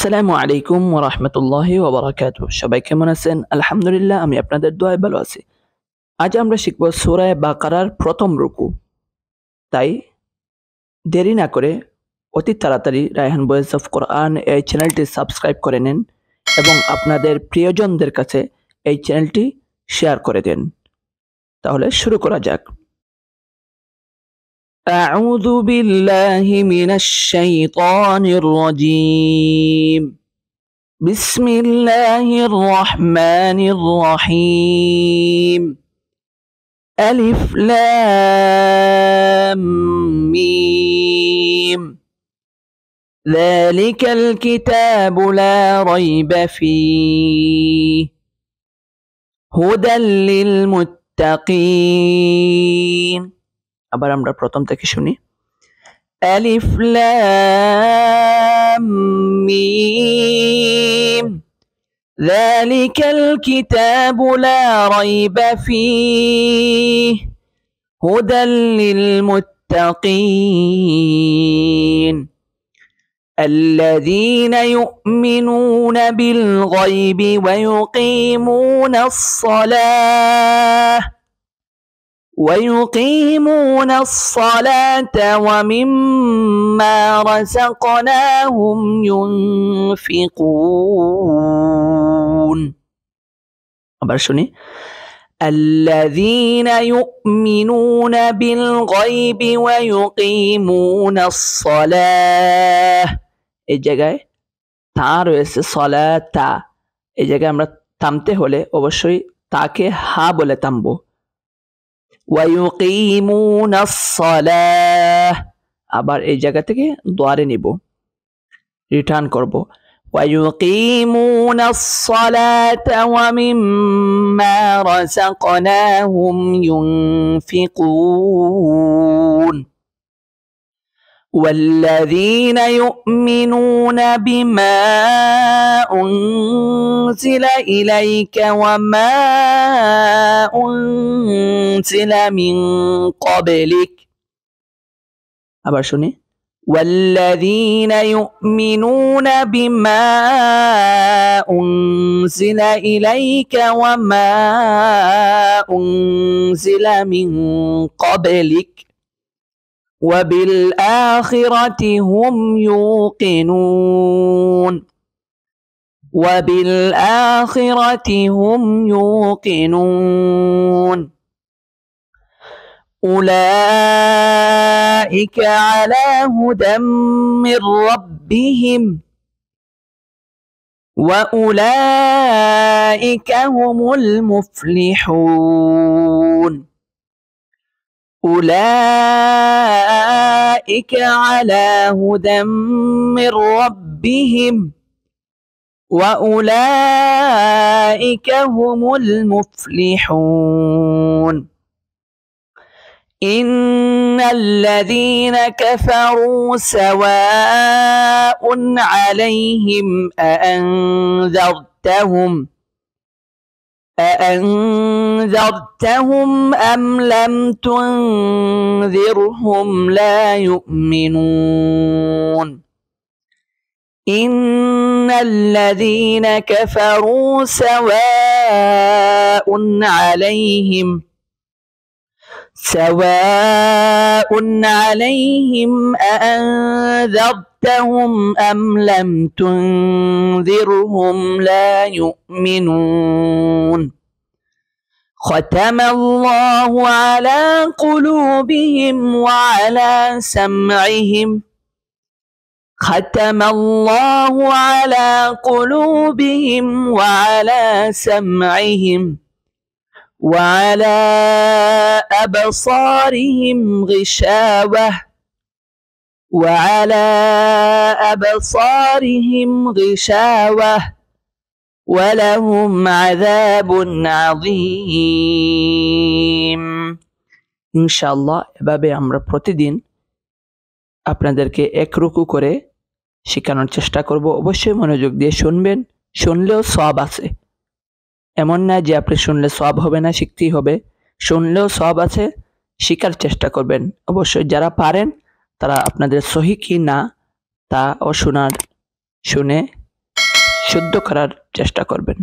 আসসালামু আলাইকুম ওয়া রাহমাতুল্লাহি ওয়া বারাকাতুহু। সবাই কেমন আছেন? আলহামদুলিল্লাহ, আমি আপনাদের দোয়ায় ভালো আছি। আজ আমরা শিখব সূরা বাকারার প্রথম রুকু। তাই দেরি না করে অতি তাড়াতাড়ি রায়হান ভয়েস অফ কোরআন এই চ্যানেলটি সাবস্ক্রাইব করে নিন এবং আপনাদের প্রিয়জনদের কাছে এই চ্যানেলটি শেয়ার করে দেন। তাহলে শুরু করা যাক। আউযু বিল্লাহি মিনাশ শাইতানির রাজীম। بسم الله الرحمن الرحيم. ألف لام ميم. ذلك الكتاب لا ريب فيه هدى للمتقين. আবার আমরা প্রথম থেকে শুনি। ألف لام ميم. ذلك الكتاب لا ريب فيه هدى للمتقين الذين يؤمنون بالغيب ويقيمون الصلاة ومما رزقناهم ينفقون. আবার শুনি। الذين يؤمنون بالغيب ويقيمون الصلاة. এই জায়গায় তা রয়েছে, সলাতা। এই জায়গায় আমরা থামতে হলে অবশ্যই তাকে হা বলে থামবো। ويقيمون الصلاة, আবার এই জায়গা থেকে দোয়ারে নিব, রিটার্ন করব। ويقيمون الصلاة ومما رزقناهم ينفقون والذين يؤمنون بما أنزل إليك وما أنزل من قبلك. আবার শুনি। والذين يؤمنون بما أنزل إليك وما أنزل من قبلك وبالآخرة هم يوقنون. وبالآخرة هم يوقنون. أولئك على هدى من ربهم وأولئك هم المفلحون. أولئك على هدى من ربهم وأولئك هم المفلحون. إن الذين كفروا سواء عليهم أأنذرتهم أم لم تنذرهم لا يؤمنون. إن الذين كفروا سواء عليهم أأنذرتهم أم لم تنذرهم لا يؤمنون. ختم الله على قلوبهم وعلى سمعهم. ختم الله على قلوبهم وعلى سمعهم وعلى أبصارهم غشاوة ولهم عذاب عظيم. ইনশাআল্লাহ এভাবে আমরা প্রতিদিন আপনাদেরকে এক রুকু করে শেখানোর চেষ্টা করব। অবশ্যই মনোযোগ দিয়ে শুনবেন, শুনলেও সওয়াব আছে। এমন না যে আপনি শুনলে সওয়াব হবে না, শিখতেই হবে। শুনলেও সওয়াব আছে, শেখার চেষ্টা করবেন। অবশ্যই যারা পারেন তারা আপনাদের সহি কি না তা শুনে শুদ্ধ করার চেষ্টা করবেন।